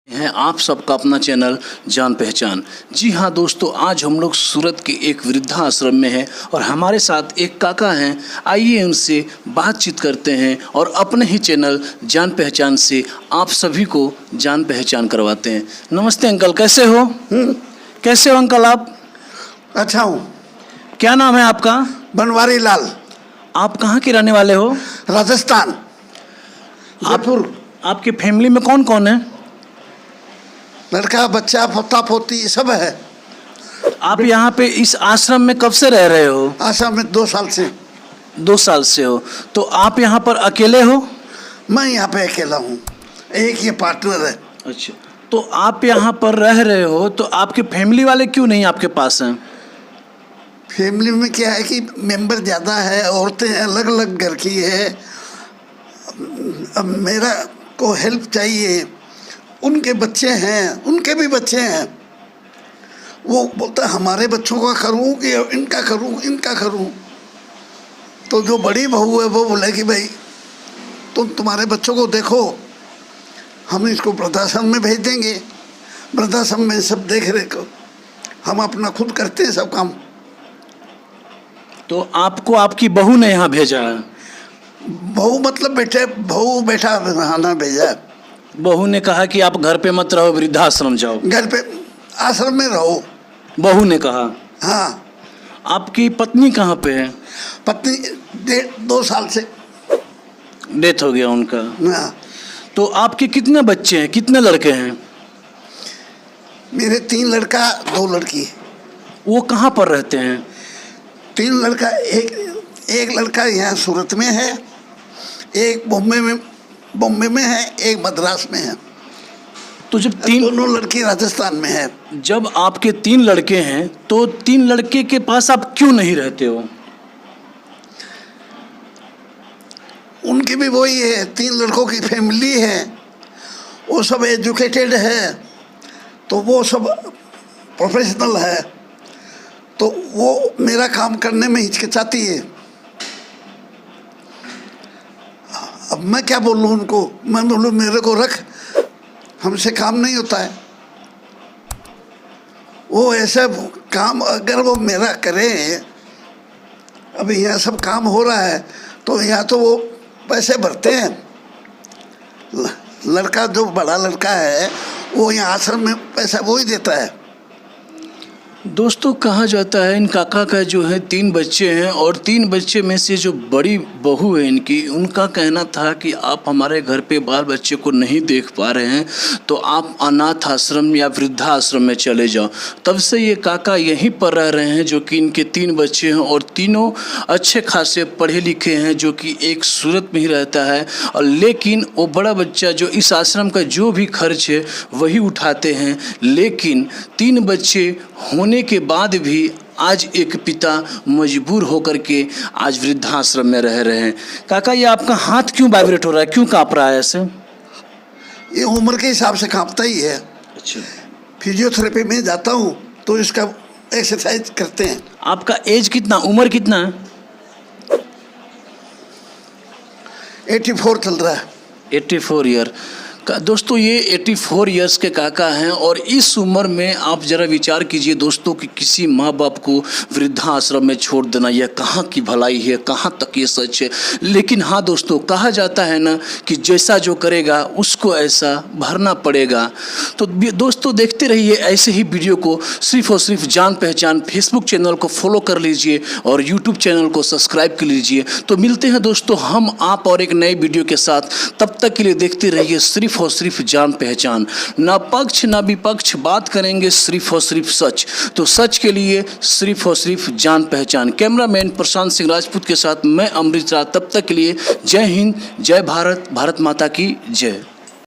हैं आप सबका अपना चैनल जान पहचान। जी हाँ दोस्तों, आज हम लोग सूरत के एक वृद्धाश्रम में हैं और हमारे साथ एक काका हैं। आइए उनसे बातचीत करते हैं और अपने ही चैनल जान पहचान से आप सभी को जान पहचान करवाते हैं। नमस्ते अंकल, कैसे हो? कैसे हो अंकल आप? अच्छा हूँ। क्या नाम है आपका? बनवारी लाल। आप कहाँ के रहने वाले हो? राजस्थान, जयपुर। आपकी फैमिली में कौन कौन है? लड़का बच्चा पोता पोती सब है। आप यहाँ पे इस आश्रम में कब से रह रहे हो? आसाम में 2 साल से। 2 साल से हो। तो आप यहाँ पर अकेले हो? मैं यहाँ पे अकेला हूँ, एक ये पार्टनर है। अच्छा, तो आप यहाँ पर रह रहे हो तो आपके फैमिली वाले क्यों नहीं आपके पास हैं? फैमिली में क्या है कि मेंबर ज़्यादा है, औरतें अलग अलग घर की है। अब मेरा को हेल्प चाहिए, उनके बच्चे हैं, उनके भी बच्चे हैं। वो बोलता हमारे बच्चों का करूं कि इनका करूं। तो जो बड़ी बहू है वो बोले कि भाई तुम्हारे बच्चों को देखो, हम इसको वृद्धाश्रम में भेज देंगे। वृद्धाश्रम में सब देख रेख को हम अपना खुद करते हैं सब काम। तो आपको आपकी बहू ने यहाँ भेजा है? बहू मतलब बेटा खाना भेजा है। बहू ने कहा कि आप घर पे मत रहो, वृद्धाश्रम जाओ। घर पे आश्रम में रहो, बहू ने कहा। हाँ। आपकी पत्नी कहाँ पे है? पत्नी 2 साल से डेथ हो गया उनका। हाँ। तो आपके कितने बच्चे हैं, कितने लड़के हैं? मेरे 3 लड़का 2 लड़की। वो कहाँ पर रहते हैं? 3 लड़का, एक लड़का यहाँ सूरत में है, एक बॉम्बे में है, एक मद्रास में है। तो जब दोनों लड़की राजस्थान में है। जब आपके 3 लड़के हैं तो 3 लड़के के पास आप क्यों नहीं रहते हो? उनकी भी वही है, 3 लड़कों की फैमिली है, वो सब एजुकेटेड है, तो वो सब प्रोफेशनल है, तो वो मेरा काम करने में हिचकिचाती है। अब मैं क्या बोलूँ उनको? मैं बोलूँ मेरे को रख, हमसे काम नहीं होता है। वो ऐसा काम अगर वो मेरा करे, अभी यहाँ सब काम हो रहा है तो यहाँ तो वो पैसे भरते हैं। लड़का जो बड़ा लड़का है वो यहाँ आश्रम में पैसा वो ही देता है। दोस्तों, कहा जाता है इन काका का जो है 3 बच्चे हैं और 3 बच्चे में से जो बड़ी बहू है इनकी, उनका कहना था कि आप हमारे घर पे बाल बच्चे को नहीं देख पा रहे हैं तो आप अनाथ आश्रम या वृद्धाश्रम में चले जाओ। तब से ये काका यहीं पर रह रहे हैं, जो कि इनके 3 बच्चे हैं और तीनों अच्छे खासे पढ़े लिखे हैं, जो कि एक सूरत में ही रहता है। और लेकिन वो बड़ा बच्चा जो इस आश्रम का जो भी खर्च है वही उठाते हैं। लेकिन 3 बच्चे होने के बाद भी आज एक पिता मजबूर होकर के आज वृद्धाश्रम में रह रहे हैं। काका, ये आपका हाथ क्यों वाइब्रेट हो रहा है, क्यों काँप रहा है ऐसे? ये उम्र के हिसाब से कांपता ही है। अच्छा। फिजियोथेरेपी में जाता हूँ तो इसका एक्सरसाइज करते हैं। आपका एज कितना, उम्र कितना है? 84 चल रहा है। 84 ईयर। दोस्तों, ये 84 ईयर्स के काका हैं और इस उम्र में आप ज़रा विचार कीजिए दोस्तों कि किसी माँ बाप को वृद्धाश्रम में छोड़ देना, यह कहाँ की भलाई है, कहाँ तक ये सच है। लेकिन हाँ दोस्तों, कहा जाता है ना कि जैसा जो करेगा उसको ऐसा भरना पड़ेगा। तो दोस्तों, देखते रहिए ऐसे ही वीडियो को। सिर्फ और सिर्फ जान पहचान फेसबुक चैनल को फॉलो कर लीजिए और यूट्यूब चैनल को सब्सक्राइब कर लीजिए। तो मिलते हैं दोस्तों हम आप और एक नए वीडियो के साथ। तब तक के लिए देखते रहिए सिर्फ और सिर्फ जान पहचान। ना पक्ष ना विपक्ष, बात करेंगे सिर्फ और सिर्फ सच। तो सच के लिए सिर्फ और सिर्फ जान पहचान। कैमरामैन प्रशांत सिंह राजपूत के साथ मैं अमृत राज। तब तक के लिए जय हिंद, जय भारत, भारत माता की जय।